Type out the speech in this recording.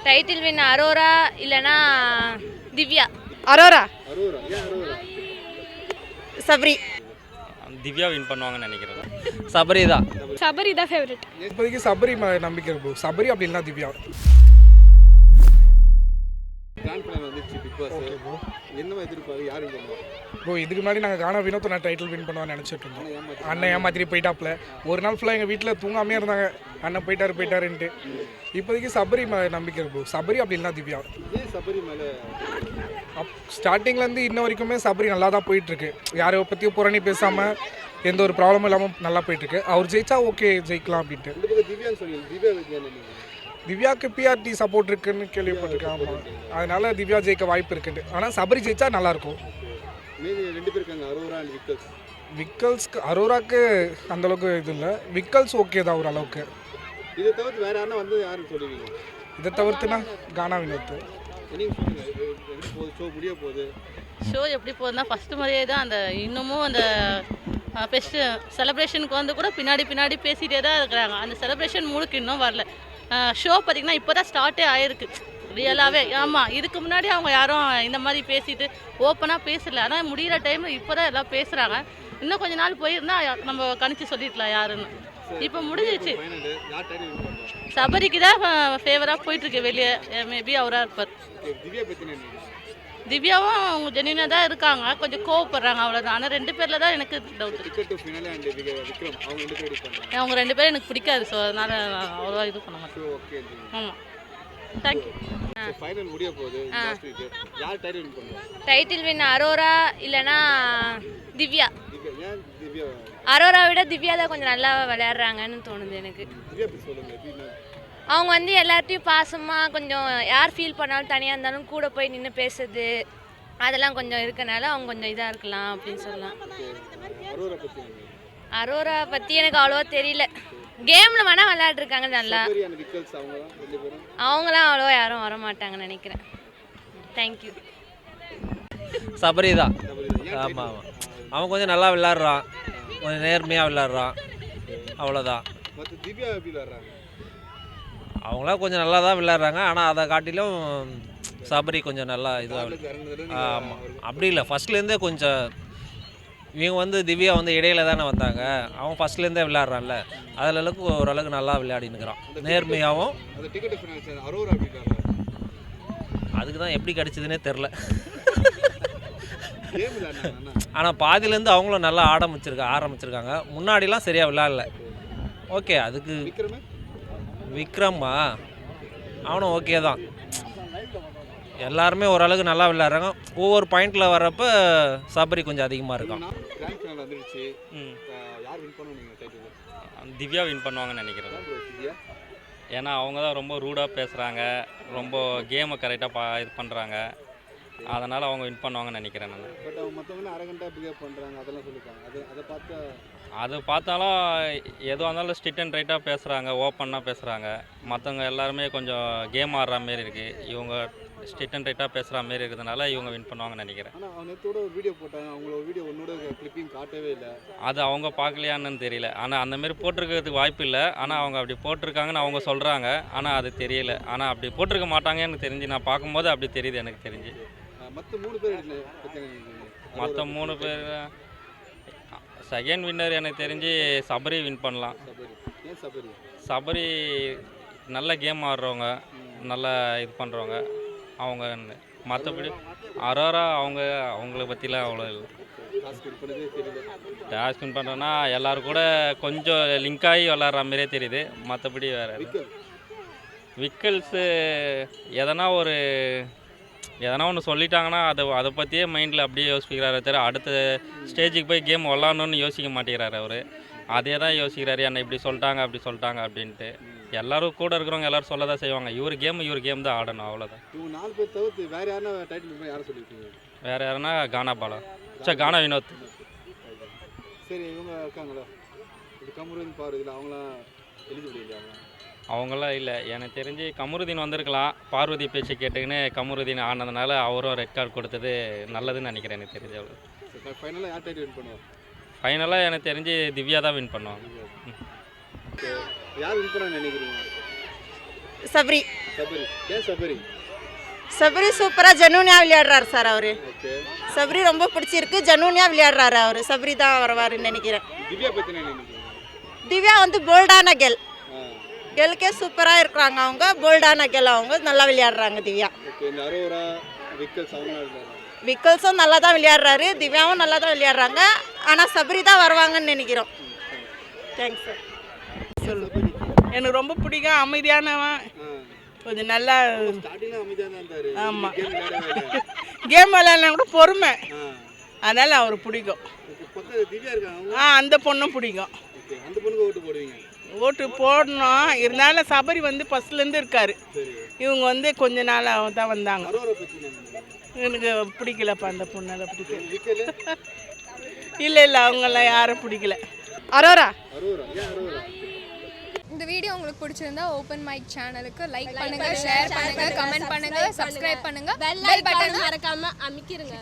Title win Arora இல்லைனா Divya. Arora. Sabari. Divya win பண்ணுவாங்கன்னு நினைக்கிறேன். சபரி தான். சபரி தான் ஃபேவரட். இப்போதைக்கு சபரி நம்பிக்கை இருக்கும். சபரி அப்படி இல்லைனா திவ்யா. ப்ரோ இதுக்கு முன்னாடி நாங்கள் கானா வினோத் நான் டைட்டில் வின் பண்ணுவான்னு நினச்சிட்டு இருந்தோம். அண்ணன் ஏமாத்திரி போயிட்டாப்ல. ஒரு நாள் ஃபுல்லாக எங்கள் வீட்டில் தூங்காமே இருந்தாங்க. அண்ணன் போயிட்டாருன்ட்டு. இப்போதைக்கு சபரி நம்பிக்கை இருக்கும். சபரி அப்படி இல்லைனா திவ்யா. ஸ்டார்டிங்லேருந்து இன்ன வரைக்குமே சபரி நல்லா தான் போயிட்டுருக்கு. யாரை பற்றியும் புறணி பேசாமல் எந்த ஒரு ப்ராப்ளமும் இல்லாமல் நல்லா போயிட்டுருக்கு. அவர் ஜெயிச்சா ஓகே ஜெயிக்கலாம் அப்படின்ட்டு. திவ்யாவுக்கு பிஆர்டி சப்போர்ட் இருக்குன்னு கேள்விப்பட்டிருக்கேன். ஆமாம், அதனால திவ்யா ஜெயிக்க வாய்ப்பு இருக்குன்னு. ஆனால் சபரி ஜெயிச்சா நல்லாயிருக்கும். விக்கல்ஸ்க்கு அரோராக்கு அந்தளவுக்கு இது இல்லை. விக்கல்ஸ் ஓகே தான் ஓரளவுக்கு. இதை தவிர்த்து வேறு யாரும் வந்து யாரும் சொல்லுவீங்க? இதை தவிர்த்துனா கானா வினோத். ஷோ எப்படி போகுதுன்னா ஃபஸ்ட்டு மாதிரியே தான். அந்த இன்னமும் அந்த ஃபெஸ்ட் செலிப்ரேஷனுக்கு வந்து கூட பின்னாடி பேசிகிட்டே தான் இருக்கிறாங்க. அந்த செலிப்ரேஷன் மூடுக்கு இன்னும் வரல. ஷோ பார்த்திங்கன்னா இப்போ தான் ஸ்டார்ட்டே ஆகிருக்கு ரியலாகவே. ஆமாம், இதுக்கு முன்னாடி அவங்க யாரும் இந்த மாதிரி பேசிட்டு ஓப்பனாக பேசலை. ஆனால் முடிகிற டைமில் இப்போ தான் எல்லாம் பேசுகிறாங்க. இன்னும் கொஞ்ச நாள் போயிருந்தா நம்ம கணிச்சு சொல்லிடலாம் யாருன்னு. இப்போ முடிஞ்சிச்சு. சபரிக்கு தான் ஃபேவராக போயிட்டுருக்கு வெளியே. மேபி அவராக இருப்பார். திவ்யாவும் அவங்க ஜென்யூனாக தான் இருக்காங்க. கொஞ்சம் கோவப்படுறாங்க, அவ்வளோதான். ஆனால் 2 பேரில் தான் எனக்கு டவுட். அவங்க 2 பேரும் எனக்கு பிடிக்காது. ஸோ அதனால் அவ்வளோவா இது பண்ண மாட்டேன். ஆமாம், தேங்க்யூ. டைட்டில் வின் அரோரா இல்லைனா திவ்யா. அரோரா விட திவ்யா தான் கொஞ்சம் நல்லா விளையாடுறாங்கன்னு தோணுது எனக்கு. அவங்க வந்து எல்லார்ட்டையும் பாசமாக கொஞ்சம் யார் ஃபீல் பண்ணாலும் தனியாக இருந்தாலும் கூட போய் நின்று பேசுறது அதெல்லாம் கொஞ்சம் இருக்கனால அவங்க கொஞ்சம் இதாக இருக்கலாம் அப்படின்னு சொல்லலாம். அரோரா பற்றி எனக்கு அவ்வளோவா தெரியல. கேமில் வேணால் விளையாடுருக்காங்க நல்லா. அவங்களாம் அவ்வளோவா யாரும் வரமாட்டாங்கன்னு நினைக்கிறேன். தேங்க்யூ. சபரி தான். ஆமாம் ஆமாம், அவன் கொஞ்சம் நல்லா விளையாடுறான், கொஞ்சம் நேர்மையாக விளையாடுறான், அவ்வளோதான். அவங்களாம் கொஞ்சம் நல்லா தான் விளையாடுறாங்க. ஆனால் அதை காட்டிலும் சபரி கொஞ்சம் நல்லா இதாக. ஆமாம், அப்படி இல்லை, ஃபஸ்ட்லேருந்தே கொஞ்சம் இவங்க வந்து திவ்யா வந்து இடையில தானே வந்தாங்க. அவன் ஃபஸ்ட்லேருந்தே விளையாடுறான்ல, அதில் அளவுக்கு ஓரளவுக்கு நல்லா விளையாடினுக்கிறான், நேர்மையாகவும். அதுக்கு தான் எப்படி கிடச்சிதுன்னே தெரில. ஆனால் பாதியிலேருந்து அவங்களும் நல்லா ஆரம்பிச்சிருக்காங்க. முன்னாடிலாம் சரியாக விளையாடல. ஓகே, அதுக்கு விக்ரமா அவனும் ஓகே தான். எல்லாருமே ஓரளவுக்கு நல்லா விளையாடுறாங்க. ஒவ்வொரு பாயிண்டில் வர்றப்போ சபரி கொஞ்சம் அதிகமாக இருக்கான். திவ்யா வின் பண்ணுவாங்கன்னு நினைக்கிறேன். ஏன்னா அவங்க தான் ரொம்ப ரூடாக பேசுகிறாங்க, ரொம்ப கேமை கரெக்டாக இது பண்ணுறாங்க. அதனால் அவங்க வின் பண்ணுவாங்கன்னு நினைக்கிறேன் நான். அது பார்த்தாலும் எதுவாக இருந்தாலும் ஸ்ட்ரிட் அண்ட் ரைட்டாக பேசுகிறாங்க, ஓப்பனாக பேசுகிறாங்க. மற்றவங்க எல்லாருமே கொஞ்சம் கேம் ஆடுற மாரி இருக்குது. இவங்க ஸ்ட்ரிட் அண்ட் ரைட்டாக பேசுகிற மாரி இருக்கிறதுனால இவங்க வின் பண்ணுவாங்கன்னு நினைக்கிறேன். அது அவங்க பார்க்கலையான்னு தெரியல. ஆனால் அந்தமாரி போட்டிருக்கிறதுக்கு வாய்ப்பு இல்லை. ஆனால் அவங்க அப்படி போட்டிருக்காங்கன்னு அவங்க சொல்கிறாங்க. ஆனால் அது தெரியல. ஆனால் அப்படி போட்டிருக்க மாட்டாங்கன்னு தெரிஞ்சு நான் பார்க்கும்போது அப்படி தெரியுது எனக்கு தெரிஞ்சு. மற்ற 3 பேர் செகண்ட் வின்னர் எனக்கு தெரிஞ்சு சபரி வின் பண்ணலாம். சபரி நல்ல கேம் ஆடுறவங்க, நல்லா இது பண்ணுறவங்க அவங்க. மற்றபடி அரோரா அவங்கள பற்றிலாம் அவ்வளோ இல்லை. டாஸ்க் வின் பண்ணுறோன்னா எல்லோரும் கூட கொஞ்சம் லிங்க் ஆகி விளாட்ற மாதிரியே தெரியுது. மற்றபடி வேறு விக்கல்ஸு எதனா ஒன்று சொல்லிட்டாங்கன்னா அதை பற்றியே மைண்டில் அப்படியே யோசிக்கிறாரு தவிர அடுத்த ஸ்டேஜுக்கு போய் கேம் விளாட்ணுன்னு யோசிக்க மாட்டேங்கிறாரு அவர். அதே தான் யோசிக்கிறாரு, என்னை இப்படி சொல்லிட்டாங்க அப்படி சொல்லிட்டாங்க அப்படின்ட்டு. எல்லோரும் கூட இருக்கிறவங்க எல்லோரும் சொல்ல தான் செய்வாங்க. இவர் கேம் தான் ஆடணும், அவ்வளோதான். வேறு யாருன்னா கானா பாலா, கானா வினோத். அவங்களாம் இல்லை, எனக்கு தெரிஞ்சு கமருதீன் வந்திருக்கலாம். பார்வதி பேச்சு கேட்டுக்கின்னு கமருதீன் ஆனதுனால அவரும் ரெட் கார்டு கொடுத்தது நல்லதுன்னு நினைக்கிறேன். எனக்கு தெரிஞ்சு அவ்வளோ. ஃபைனலாக எனக்கு தெரிஞ்சு திவ்யா தான் வின் பண்ணுவாங்க. சபரி சபரி. ஏன் சபரி? சபரி சூப்பராக ஜெனூனியாக விளையாடுறாரு சார் அவர். ஓகே. சபரி ரொம்ப பிடிச்சிருக்கு, ஜெனூனியாக விளையாடுறாரு அவர். சபரி தான் வருவாருன்னு நினைக்கிறேன். திவ்யா பத்தி என்ன நினைக்கிறீங்க? திவ்யா வந்து போல்டான கேர்ள், ஆ. கேர்ளுக்கே சூப்பராக இருக்கிறாங்க அவங்க. போல்டான கேர்ள் அவங்க, நல்லா விளையாடுறாங்க திவ்யா. ஓகே. இந்த அரோரா விக்கல்ஸ் அவங்க விக்கல்ஸும் நல்லா தான் விளையாடுறாரு, திவ்யாவும் நல்லா தான் விளையாடுறாங்க. ஆனால் சபரி தான் வருவாங்கன்னு நினைக்கிறோம். Thanks sir. எனக்கு ரொம்ப பிடிக்கும், அமைதியானவன், கொஞ்சம் நல்லா. ஸ்டார்டிங்ல அமைதியா தான் இருந்தாரு. ஆமா. கேம் விளையாடவே இல்ல. கேம் விளையாடனா கூட பொறுமை, ஆ. அதனால் அவர் பிடிக்கும். ஓகே. பக்கத்துல திவ்யா இருக்காங்க அவங்க. அந்த பொண்ணும் பிடிக்கும். ஓகே. அந்த பொண்ணுக்கு ஓட்டு போடுவீங்க? ஓட்டு போடணும், இருந்தாலும் சபரி வந்து ஃபஸ்ட்லேருந்து இருக்கார். சரி. இவங்க வந்து கொஞ்ச நாளாக தான் வந்தாங்க. அரோரா பத்தி என்ன நினைக்கிறீங்க? எனக்கு பிடிக்கலப்பா அந்த பொண்ணால் பிடிக்கல. விக்கல் இல்லை அவங்கெல்லாம் யாரும் பிடிக்கல. அரோரா அரோரா. ஏன் அரோரா? இந்த வீடியோ உங்களுக்கு பிடிச்சிருந்தா ஓப்பன் மைக் சேனலுக்கு லைக் பண்ணுங்க, ஷேர் பண்ணுங்க, கமெண்ட் பண்ணுங்க, சப்ஸ்கிரைப் பண்ணுங்க, பெல் பட்டன் மறக்காம அமுக்கிருங்க.